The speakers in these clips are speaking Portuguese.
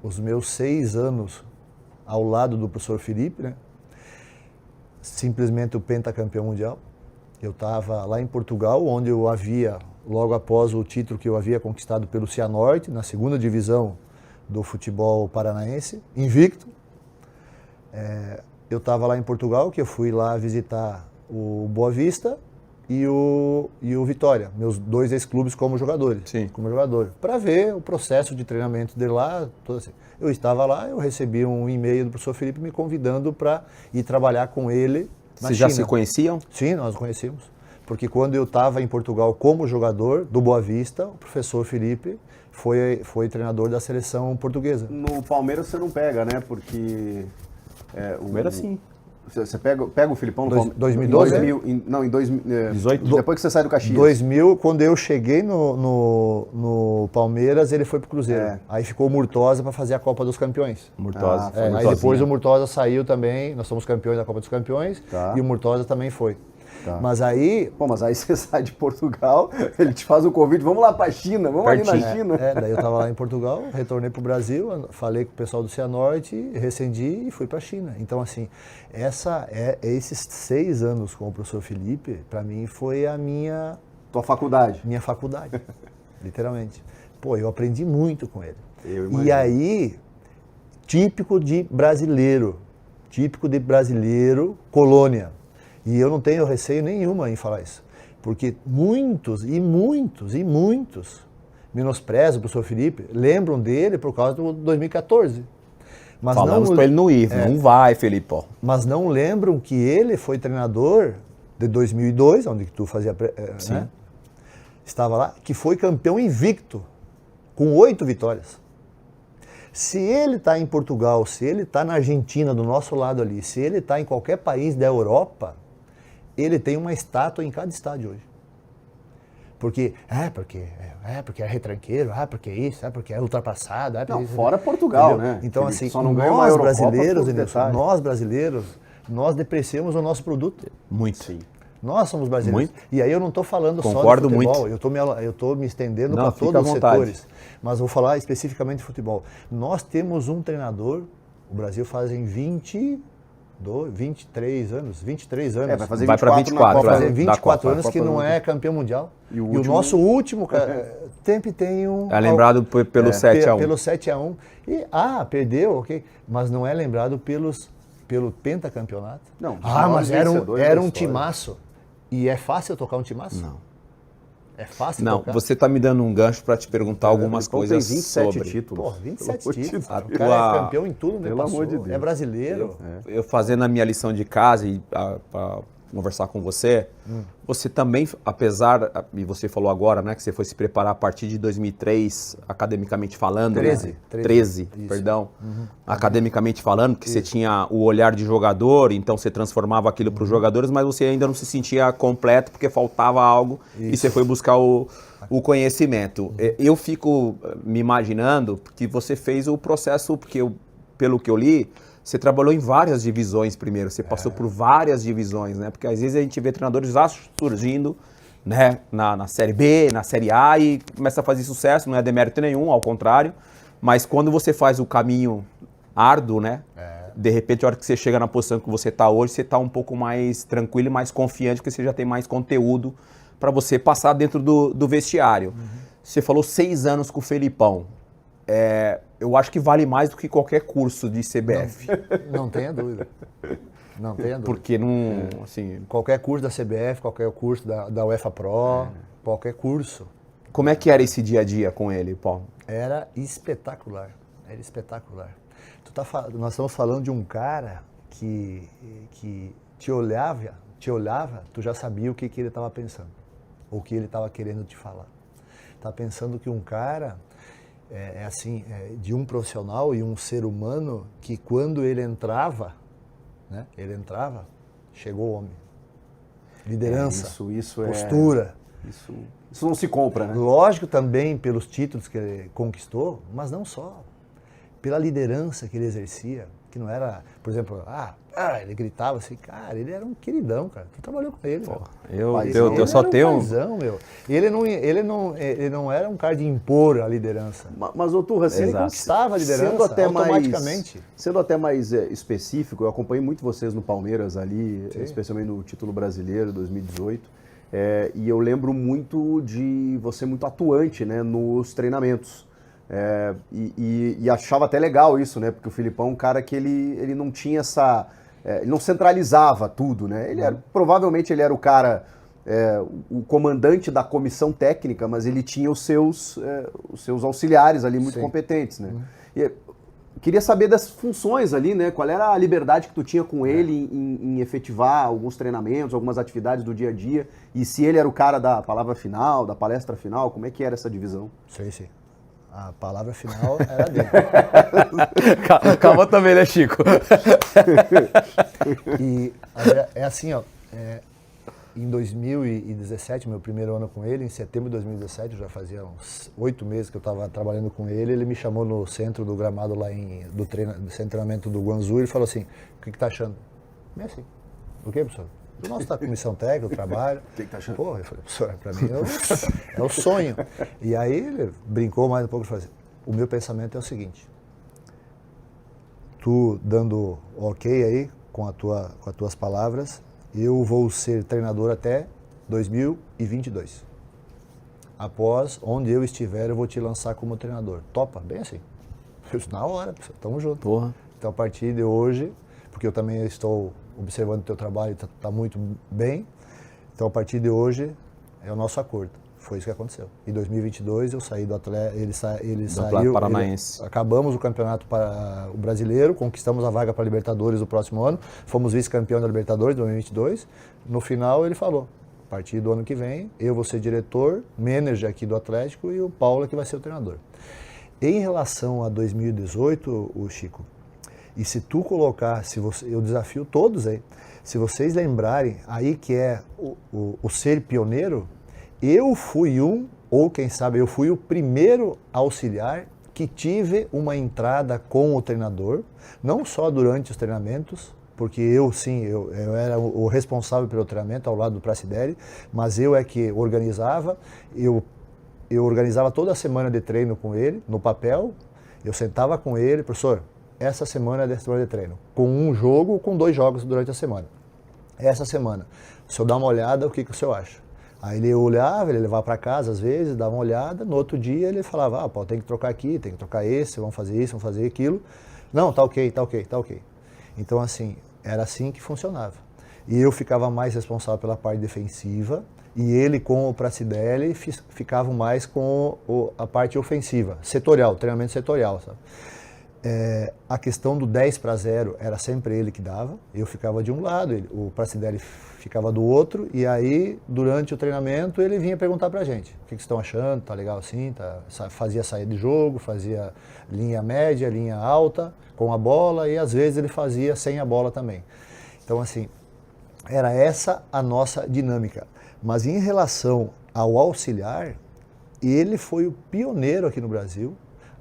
os meus 6 anos ao lado do professor Felipe, né? Simplesmente o pentacampeão mundial. Eu estava lá em Portugal, onde eu havia, logo após o título que eu havia conquistado pelo Cianorte, na segunda divisão do futebol paranaense, invicto. Eu estava lá em Portugal, que eu fui lá visitar o Boa Vista e o Vitória, meus 2 ex-clubes como jogadores. Sim. Como jogador, para ver o processo de treinamento dele lá, tudo assim. Eu estava lá, eu recebi um e-mail do professor Felipe me convidando para ir trabalhar com ele na Vocês China. já se conheciam? Sim, nós conhecíamos. Porque quando eu estava em Portugal como jogador do Boa Vista, o professor Felipe foi treinador da seleção portuguesa. No Palmeiras você não pega, né? Porque... Palmeiras sim. Você pega o Filipão no Palmeiras? 2012? Em 18? Depois que você sai do Caxias. 2000, quando eu cheguei no Palmeiras, ele foi pro Cruzeiro. Aí ficou o Murtosa para fazer a Copa dos Campeões. Murtosa. Aí depois o Murtosa saiu também, nós somos campeões da Copa dos Campeões, e o Murtosa também foi. Tá. Mas aí... Pô, mas aí você sai de Portugal, ele te faz o convite, vamos lá pra China, vamos ali na China. Daí eu estava lá em Portugal, retornei pro Brasil, falei com o pessoal do Cianorte, rescendi e fui pra China. Então, assim, esses 6 anos com o professor Felipe, para mim foi a minha... Tua faculdade. Minha faculdade, literalmente. Pô, eu aprendi muito com ele. Eu imagino. E aí, típico de brasileiro, colônia. E eu não tenho receio nenhuma em falar isso. Porque muitos menosprezam o professor Felipe, lembram dele por causa do 2014. Mas falamos para ele não ir, não vai, Felipe. Mas não lembram que ele foi treinador de 2002, onde tu fazia, né? Estava lá, que foi campeão invicto, com 8 vitórias. Se ele está em Portugal, se ele está na Argentina, do nosso lado ali, se ele está em qualquer país da Europa, ele tem uma estátua em cada estádio hoje. Porque é retranqueiro, porque isso, porque é ultrapassado. Não, isso, fora Portugal, entendeu? né? Então, Ele assim, só não ganha uma Eurocopa nós brasileiros, nós depreciamos o nosso produto. Muito. Sim. Nós somos brasileiros. Muito. E aí eu não estou falando Concordo só de futebol, muito. eu estou me estendendo Não, para fica todos à os vontade. setores. Mas vou falar especificamente de futebol. Nós temos um treinador, o Brasil fazem 23 anos. Vai fazer Vai pra 24, Vai fazer da 24 Copa. anos que não é campeão mundial. E o nosso último sempre tem um... É lembrado pelo 7-1. Pelo 7-1. E, perdeu, ok. Mas não é lembrado pelo pentacampeonato. Não, mas era um história. timaço. E é fácil tocar um timaço? Não. É fácil Não, tocar? você está me dando um gancho para te perguntar algumas Então coisas tem 27 sobre. títulos. Pô, 27 Pelo amor de títulos. Deus. O cara é campeão em tudo, né? Pelo amor de Deus. É brasileiro. Eu fazendo a minha lição de casa e para conversar com você, você também, apesar, e você falou agora, né, que você foi se preparar a partir de 2003, academicamente falando. 13, perdão. Academicamente falando, que você tinha o olhar de jogador, então você transformava aquilo para os jogadores, mas você ainda não se sentia completo porque faltava algo e você foi buscar o conhecimento. Eu fico me imaginando que você fez o processo, porque pelo que eu li, você trabalhou em várias divisões primeiro, você passou por várias divisões, né? Porque às vezes a gente vê treinadores já surgindo, né? Na Série B, na Série A e começa a fazer sucesso, não é demérito nenhum, ao contrário. Mas quando você faz o caminho árduo, né? De repente, a hora que você chega na posição que você está hoje, você está um pouco mais tranquilo e mais confiante, porque você já tem mais conteúdo para você passar dentro do vestiário. Você falou 6 anos com o Felipão. Eu acho que vale mais do que qualquer curso de CBF. Não tenha dúvida. Não tenha dúvida. Porque não, assim... Qualquer curso da CBF, qualquer curso da UEFA Pro, qualquer curso. Como é que era esse dia a dia com ele, Paulo? Era espetacular. Era espetacular. Nós estamos falando de um cara que te olhava, tu já sabia o que ele estava pensando. Ou o que ele estava querendo te falar. Tá pensando que um cara... de um profissional e um ser humano que quando ele entrava, né? Chegou o homem. Liderança, postura. Isso não se compra, né? Lógico também pelos títulos que ele conquistou, mas não só. pela liderança que ele exercia, que não era, por exemplo, ele gritava assim, cara, ele era um queridão, cara. Tu trabalhou com ele, pô. Eu só tenho... Paizão, meu. Ele não era um cara de impor a liderança. Mas, ô Turra, ele conquistava a liderança automaticamente. Sendo até mais específico, eu acompanhei muito vocês no Palmeiras ali, especialmente no título brasileiro 2018. E eu lembro muito de você muito atuante, né, nos treinamentos. E achava até legal isso, né? Porque o Filipão é um cara que ele não tinha essa... ele não centralizava tudo, né? Provavelmente ele era o cara, o comandante da comissão técnica, mas ele tinha os seus auxiliares ali muito competentes, né? E queria saber das funções ali, né? Qual era a liberdade que tu tinha com ele em efetivar alguns treinamentos, algumas atividades do dia a dia, e se ele era o cara da palavra final, da palestra final, como é que era essa divisão? Sim. A palavra final era dele. Calma também, né, Chico? E é assim, ó. Em 2017, meu primeiro ano com ele, em setembro de 2017, já fazia uns 8 meses que eu estava trabalhando com ele, ele me chamou no centro do gramado lá do treinamento do Guangzhou e falou assim, o que tá achando? Bem assim, o que, professor? O nosso tá comissão técnica, o trabalho. O que tá achando? Pô, eu falei, professor, pra mim é o sonho. E aí ele brincou mais um pouco e falou assim, o meu pensamento é o seguinte, tu dando ok aí com as tuas palavras, eu vou ser treinador até 2022. Após onde eu estiver, eu vou te lançar como treinador. Topa? Bem assim. Na hora, professor, tamo junto. Porra. Então a partir de hoje, porque eu também estou observando o teu trabalho, tá muito bem. Então, a partir de hoje, é o nosso acordo. Foi isso que aconteceu. Em 2022, eu saí do Atlético, ele saiu... Paranaense. Acabamos o campeonato para o brasileiro, conquistamos a vaga para a Libertadores do próximo ano, fomos vice-campeão da Libertadores de 2022. No final, ele falou, a partir do ano que vem, eu vou ser diretor, manager aqui do Atlético e o Paulo é que vai ser o treinador. Em relação a 2018, o Chico, e se tu colocar, eu desafio todos aí, se vocês lembrarem aí que é o ser pioneiro, eu fui ou quem sabe eu fui o primeiro auxiliar que tive uma entrada com o treinador, não só durante os treinamentos, porque eu era o responsável pelo treinamento ao lado do Pracidelli, mas eu é que organizava, eu organizava toda a semana de treino com ele, no papel, eu sentava com ele, professor, essa semana é semana de treino, com um jogo ou com 2 jogos durante a semana. Essa semana, o senhor dá uma olhada, o que o senhor acha? Aí ele olhava, ele levava para casa às vezes, dava uma olhada, no outro dia ele falava, pô, tem que trocar aqui, tem que trocar esse, vamos fazer isso, vamos fazer aquilo. Não, tá ok. Então assim, era assim que funcionava. E eu ficava mais responsável pela parte defensiva, e ele com o Pracidelli ficava mais com a parte ofensiva, setorial, treinamento setorial, sabe? A questão do 10-0 era sempre ele que dava, eu ficava de um lado, o Pracidelli ficava do outro, e aí durante o treinamento ele vinha perguntar pra gente, o que vocês estão achando, tá legal assim, fazia saída de jogo, fazia linha média, linha alta, com a bola, e às vezes ele fazia sem a bola também. Então assim, era essa a nossa dinâmica. Mas em relação ao auxiliar, ele foi o pioneiro aqui no Brasil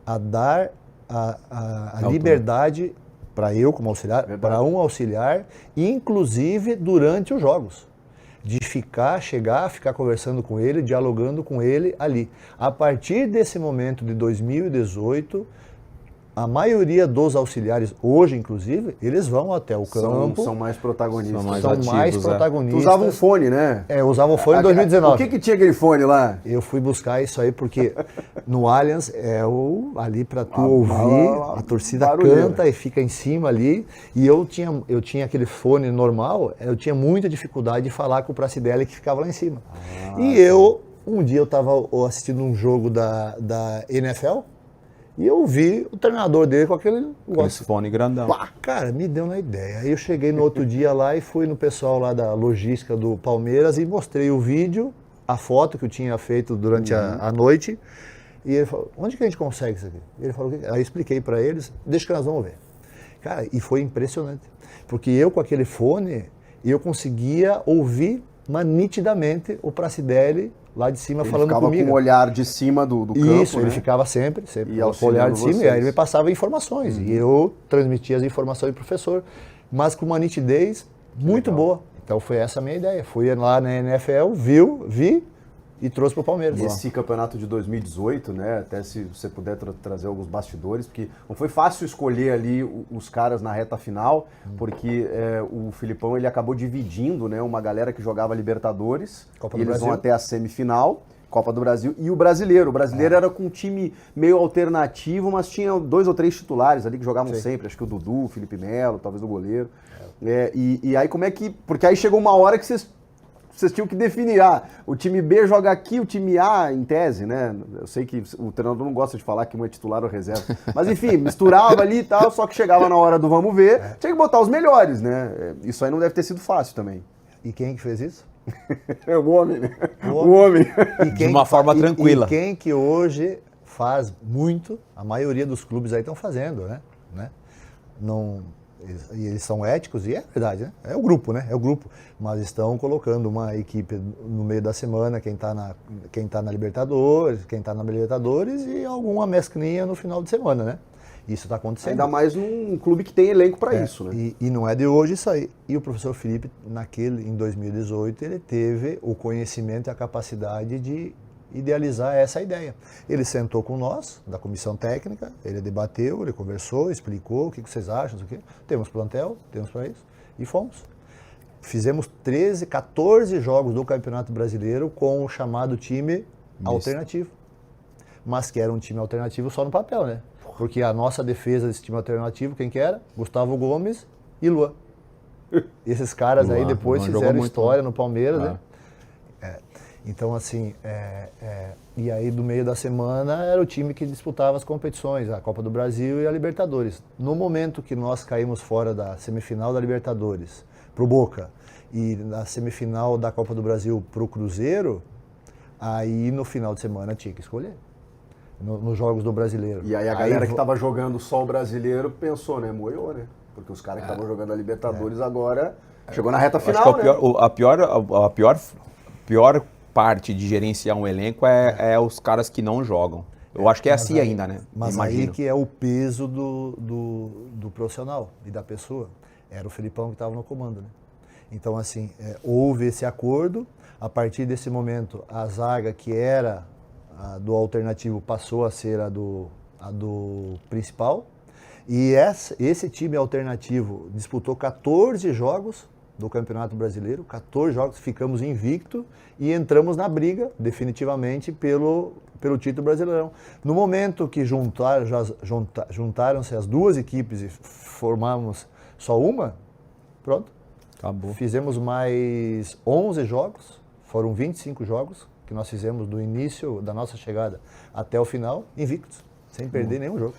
a dar a liberdade para eu como auxiliar, para um auxiliar, inclusive durante os jogos, de ficar conversando com ele, dialogando com ele ali. A partir desse momento de 2018, a maioria dos auxiliares, hoje inclusive, eles vão até o campo. São mais protagonistas. São mais protagonistas. Tu usava um fone, né? Eu usava um fone em 2019. O que tinha aquele fone lá? Eu fui buscar isso aí porque no Allianz ali para tu ouvir, a torcida canta e fica em cima ali. E eu tinha aquele fone normal, eu tinha muita dificuldade de falar com o Pracidelli que ficava lá em cima. Um dia eu estava assistindo um jogo da NFL, e eu vi o treinador dele com aquele fone grandão. Pá, cara, me deu na ideia. Aí eu cheguei no outro dia lá e fui no pessoal lá da logística do Palmeiras e mostrei o vídeo, a foto que eu tinha feito durante a noite. E ele falou, onde que a gente consegue isso aqui? Ele falou, aí eu expliquei para eles, deixa que nós vamos ver. Cara, e foi impressionante. Porque eu com aquele fone, eu conseguia ouvir, mas nitidamente, o Pracidelli lá de cima Ele falando ficava comigo. com o olhar de cima do campo, Isso, ele né? ficava sempre E com o olhar de cima, auxiliando e aí ele me vocês. passava informações. E eu transmitia as informações do professor, mas com uma nitidez muito boa. Então foi essa a minha ideia. Fui lá na NFL, vi e trouxe para o Palmeiras. E esse campeonato de 2018, né? Até se você puder trazer alguns bastidores, porque não foi fácil escolher ali os caras na reta final, porque o Filipão ele acabou dividindo, né? Uma galera que jogava Libertadores, Copa e do eles vão Brasil. até a semifinal, Copa do Brasil, e o brasileiro. O brasileiro era com um time meio alternativo, mas tinha 2 ou 3 titulares ali que jogavam sempre. Acho que o Dudu, o Felipe Melo, talvez o goleiro. E aí como é que... Porque aí chegou uma hora que vocês tinham que definir, o time B joga aqui, o time A, em tese, né? Eu sei que o treinador não gosta de falar que um é titular ou reserva. Mas enfim, misturava ali e tal, só que chegava na hora do vamos ver, tinha que botar os melhores, né? Isso aí não deve ter sido fácil também. E quem que fez isso? É o homem, né? O O homem. E quem uma que forma tranquila. E quem que hoje faz muito, a maioria dos clubes aí estão fazendo, né? Não, eles são éticos, e é verdade, né? É o grupo, né? É o grupo. Mas estão colocando uma equipe no meio da semana, quem tá na Libertadores, quem tá na Libertadores e alguma mesclinha no final de semana, né? Isso está acontecendo. Ainda mais num clube que tem elenco para isso, né? E não é de hoje isso aí. E o professor Felipe, em 2018, ele teve o conhecimento e a capacidade de idealizar essa ideia. Ele sentou com nós, da comissão técnica, ele debateu, ele conversou, explicou o que vocês acham, não sei o quê. Temos plantel, temos para isso, e fomos. Fizemos 14 jogos do Campeonato Brasileiro com o chamado time alternativo. Mas que era um time alternativo só no papel, né? Porque a nossa defesa desse time alternativo, quem que era? Gustavo Gomes e Luan. Esses caras aí depois Luan jogou fizeram muito, história no Palmeiras, né? Então, assim, e aí do meio da semana era o time que disputava as competições, a Copa do Brasil e a Libertadores. No momento que nós caímos fora da semifinal da Libertadores pro Boca e na semifinal da Copa do Brasil pro Cruzeiro, aí no final de semana tinha que escolher. Nos jogos do Brasileiro. E aí a galera que estava jogando só o brasileiro pensou, né? Moiou, né? Porque os caras que estavam jogando a Libertadores agora chegou na reta final, Acho que a pior parte de gerenciar um elenco é os caras que não jogam. Eu acho que é assim ainda, né? Mas Imagino. aí que é o peso do profissional e da pessoa. Era o Felipão que estava no comando, né? Então, assim, houve esse acordo. A partir desse momento, a zaga que era a do alternativo passou a ser a do principal. E esse time alternativo disputou 14 jogos do Campeonato Brasileiro, 14 jogos, ficamos invicto e entramos na briga, definitivamente, pelo título brasileirão. No momento que juntaram-se as duas equipes e formamos só uma, pronto. Acabou. Fizemos mais 11 jogos, foram 25 jogos que nós fizemos do início da nossa chegada até o final, invictos, sem perder nenhum jogo.